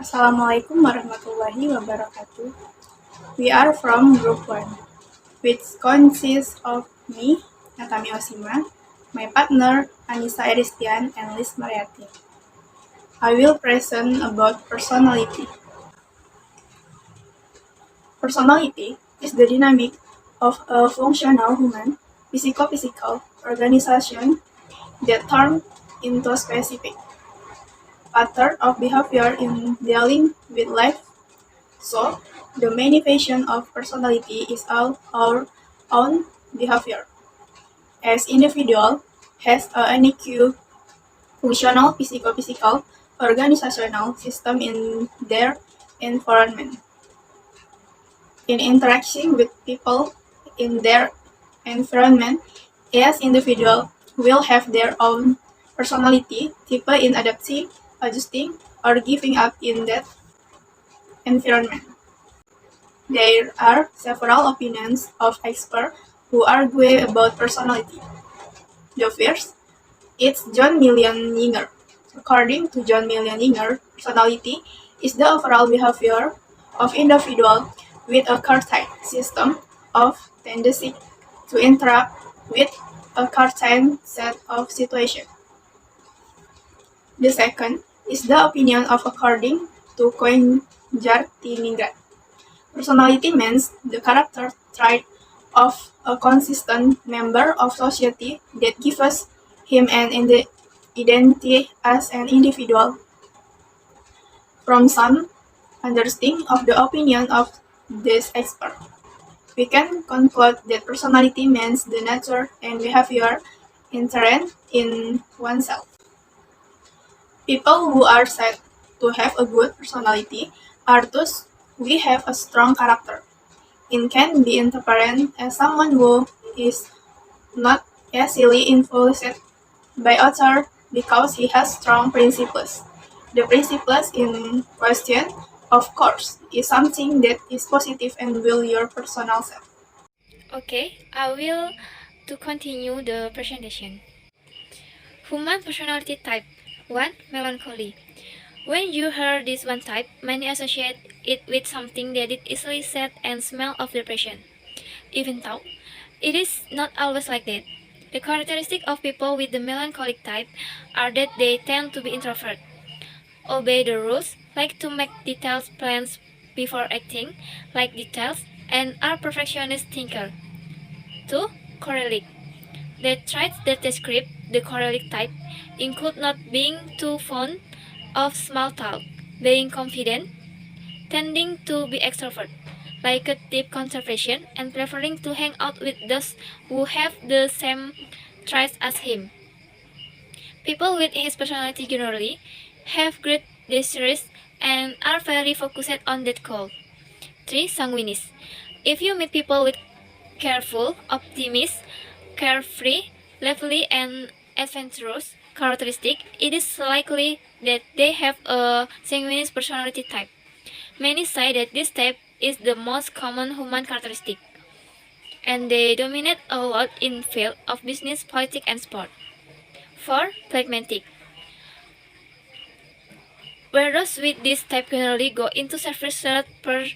Assalamualaikum warahmatullahi wabarakatuh. We are from Group 1, which consists of me, Natami Osima, my partner, Anissa Eristian, and Liz Mariati. I will present about personality. Personality is the dynamic of a functional human, physical organization that turns into specific pattern of behavior in dealing with life. So, the manifestation of personality is all our own behavior. As individual has a unique functional physical organizational system in their environment. In interacting with people in their environment, as individual will have their own personality, type in adapting, adjusting, or giving up in that environment. There are several opinions of experts who argue about personality. The first is John Milton Yinger. According to John Milton Yinger, personality is the overall behavior of individual with a certain system of tendency to interact with a certain set of situations. The second is the opinion of according to Coin-Jartinigat. Personality means the character trait of a consistent member of society that gives him an identity as an individual. From some understanding of the opinion of this expert, we can conclude that personality means the nature and behavior inherent in oneself. People who are said to have a good personality are those who have a strong character. It can be interpreted as someone who is not easily influenced by others because he has strong principles. The principles in question, of course, is something that is positive and will your personal self. Okay, I will to continue the presentation. Human personality type 1. Melancholy. When you hear this one type, many associate it with something that is easily said and smell of depression. Even though it is not always like that. The characteristic of people with the melancholic type are that they tend to be introvert, obey the rules, like to make detailed plans before acting, like details, and are perfectionist thinker. 2. Choleric. The traits that describe the choleric type include not being too fond of small talk, being confident, tending to be extrovert, like a deep conservation, and preferring to hang out with those who have the same traits as him. People with his personality generally have great desires and are very focused on that goal. 3. Sanguinis. If you meet people with careful, optimist, carefree, lively, and adventurous characteristic, it is likely that they have a sanguineous personality type. Many say that this type is the most common human characteristic, and they dominate a lot in field of business, politics, and sport. 4. Pragmatic. Where those with this type generally go into service-related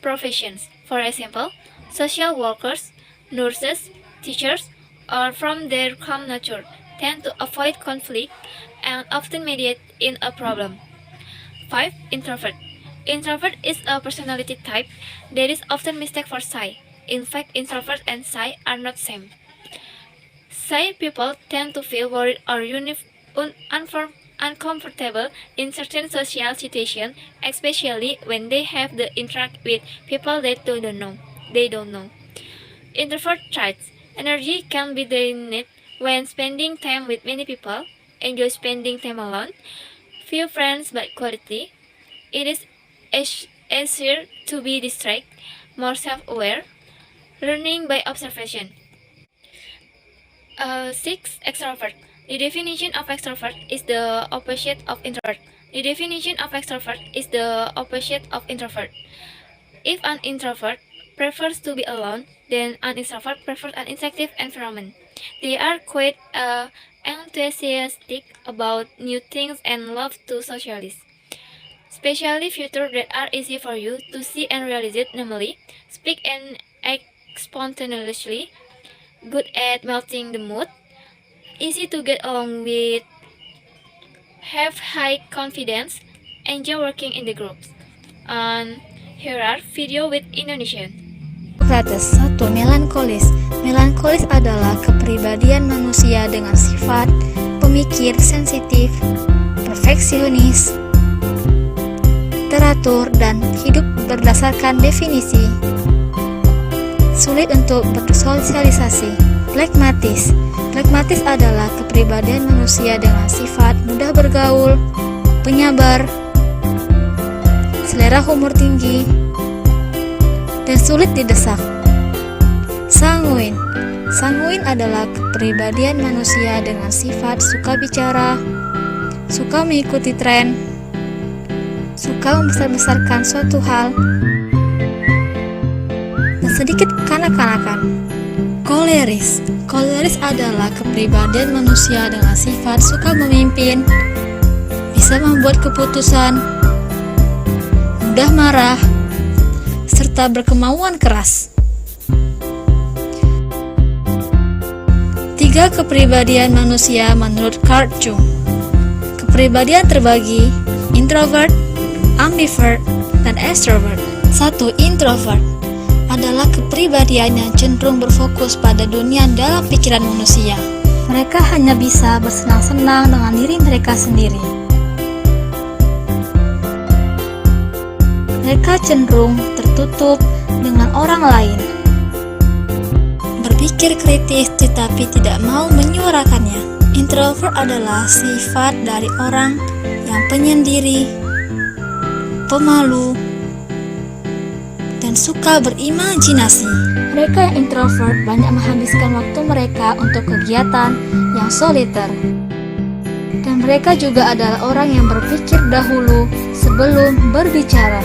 professions. For example, social workers, nurses, teachers, or from their calm nature, tend to avoid conflict and often mediate in a problem. 5. Introvert. Introvert is a personality type that is often mistaken for shy. In fact, introvert and shy are not same. Shy people tend to feel worried or uncomfortable in certain social situations, especially when they have to interact with people that they don't know. Introvert traits. Energy can be drained when spending time with many people. Enjoy spending time alone. Few friends but quality. It is easier to be distracted, more self-aware. Learning by observation. 6. Extrovert. The definition of extrovert is the opposite of introvert. The definition of extrovert is the opposite of introvert. If an introvert prefers to be alone, then an extrovert prefers an interactive environment. They are quite enthusiastic about new things and love to socialize. especially features that are easy for you to see and realize it, namely, speak and act spontaneously, good at melting the mood, easy to get along with, have high confidence, enjoy working in the groups. And here are video with Indonesian. Sokrates. 1. Melankolis. Melankolis adalah kepribadian manusia dengan sifat pemikir, sensitif, perfeksionis, teratur, dan hidup berdasarkan definisi. Sulit untuk bersosialisasi. Flegmatis. Flegmatis adalah kepribadian manusia dengan sifat mudah bergaul, penyabar, selera humor tinggi, dan sulit didesak. Sanguin. Sanguin adalah kepribadian manusia dengan sifat suka bicara, suka mengikuti tren, suka membesar-besarkan suatu hal, dan sedikit kanak-kanakan. Koleris. Koleris adalah kepribadian manusia dengan sifat suka memimpin, bisa membuat keputusan, mudah marah, serta berkemauan keras. 3 kepribadian manusia menurut Carl Jung. Kepribadian terbagi introvert, ambivert, dan extrovert. 1. Introvert adalah kepribadian yang cenderung berfokus pada dunia dalam pikiran manusia. Mereka hanya bisa bersenang-senang dengan diri mereka sendiri. Mereka cenderung tertutup dengan orang lain, berpikir kritis tetapi tidak mau menyuarakannya. Introvert adalah sifat dari orang yang penyendiri, pemalu, dan suka berimajinasi. Mereka yang introvert banyak menghabiskan waktu mereka untuk kegiatan yang soliter. Dan mereka juga adalah orang yang berpikir dahulu sebelum berbicara.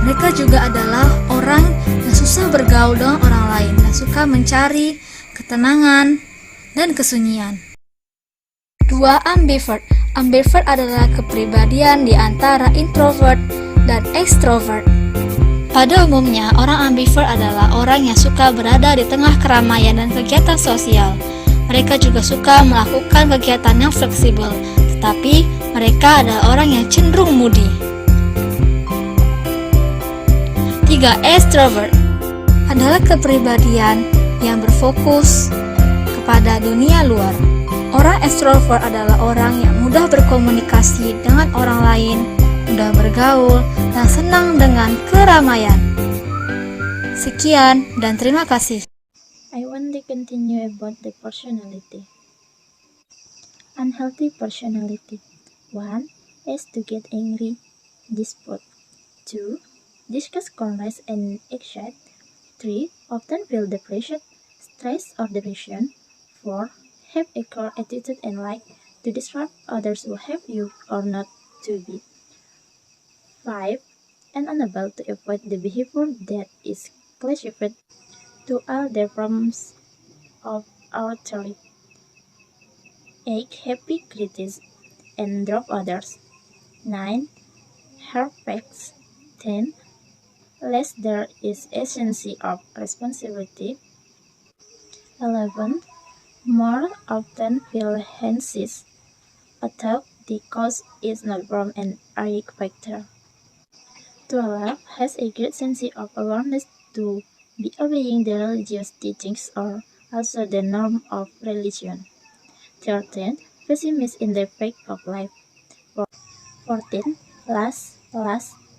Mereka juga adalah orang yang susah bergaul dengan orang lain dan suka mencari ketenangan dan kesunyian. 2. Ambivert. Ambivert adalah kepribadian di antara introvert dan extrovert. Pada umumnya, orang ambivert adalah orang yang suka berada di tengah keramaian dan kegiatan sosial. Mereka juga suka melakukan kegiatan yang fleksibel, tetapi mereka adalah orang yang cenderung moody. 3. Extrovert adalah kepribadian yang berfokus kepada dunia luar. Orang extrovert adalah orang yang mudah berkomunikasi dengan orang lain, mudah bergaul, dan senang dengan keramaian. Sekian dan terima kasih. I want to continue about the personality. Unhealthy personality. 1. Is to get angry, dispute. 2. Discuss conflicts and excite. 3. Often feel depression, stress, or depression. 4. Have a core attitude and like to disrupt others who have you or not to be. 5. And unable to avoid the behavior that is classified to all the forms of authority. 8. Happy critics and drop others. 9. Hard facts. 10. Less there is a sense of responsibility. 11. More often feel anxious, although the cause is not from an aric factor. 12. Has a great sense of awareness to be obeying the religious teachings or also the norm of religion. 13. Pessimist in the fact of life. 14. Last,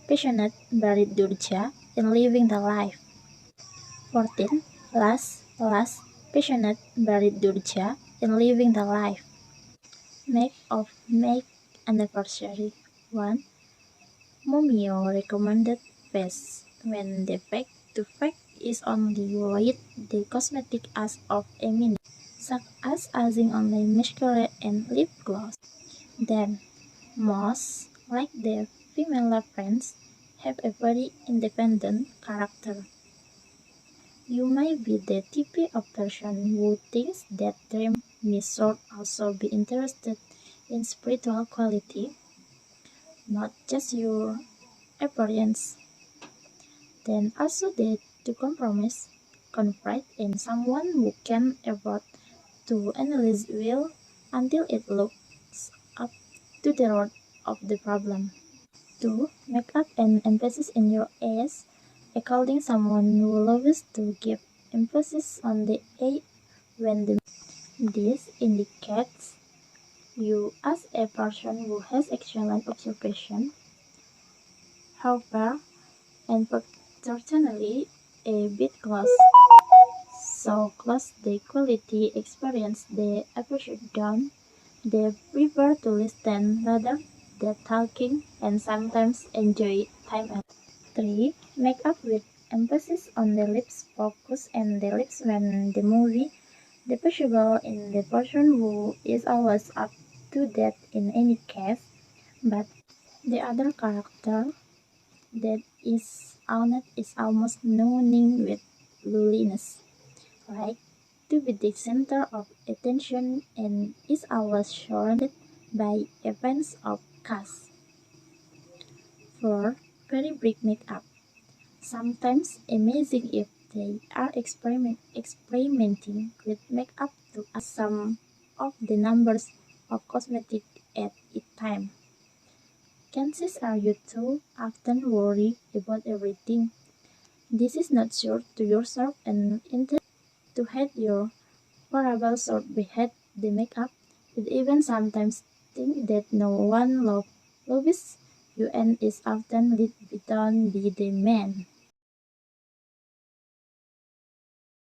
passionate, very durja in living the life. 14. Last, passionate, very durja in living the life. Make anniversary. 1. Mumio recommended face when the fact is only with the cosmetic as of a minute, such as using only mascara and lip gloss. Then, most, like their female friends, have a very independent character. You may be the type of person who thinks that dream may should also be interested in spiritual quality, not just your appearance. Then also to compromise, confide in someone who can afford to analyze well until it looks up to the root of the problem. 2. Make up an emphasis in your A's. According someone who loves to give emphasis on the A when the this indicates you as a person who has excellent observation, however, and certainly a bit close. So close the quality experience they appreciate down. They prefer to listen rather than talking and sometimes enjoy time alone. 3. Make up with emphasis on the lips focus and the lips when the movie. The possible in the person who is always up to date in any case, but the other character that is honest is almost nothing with lowliness, like to be the center of attention and is always surrounded by events of cast. 4. Very bright makeup. Sometimes amazing if they are experimenting with makeup to add some of the numbers of cosmetics at a time. Chances are you too often worry about everything. This is not sure to yourself and intend to hide your horrible sort behind the makeup. It even sometimes think that no one loves you and is often let down by the man.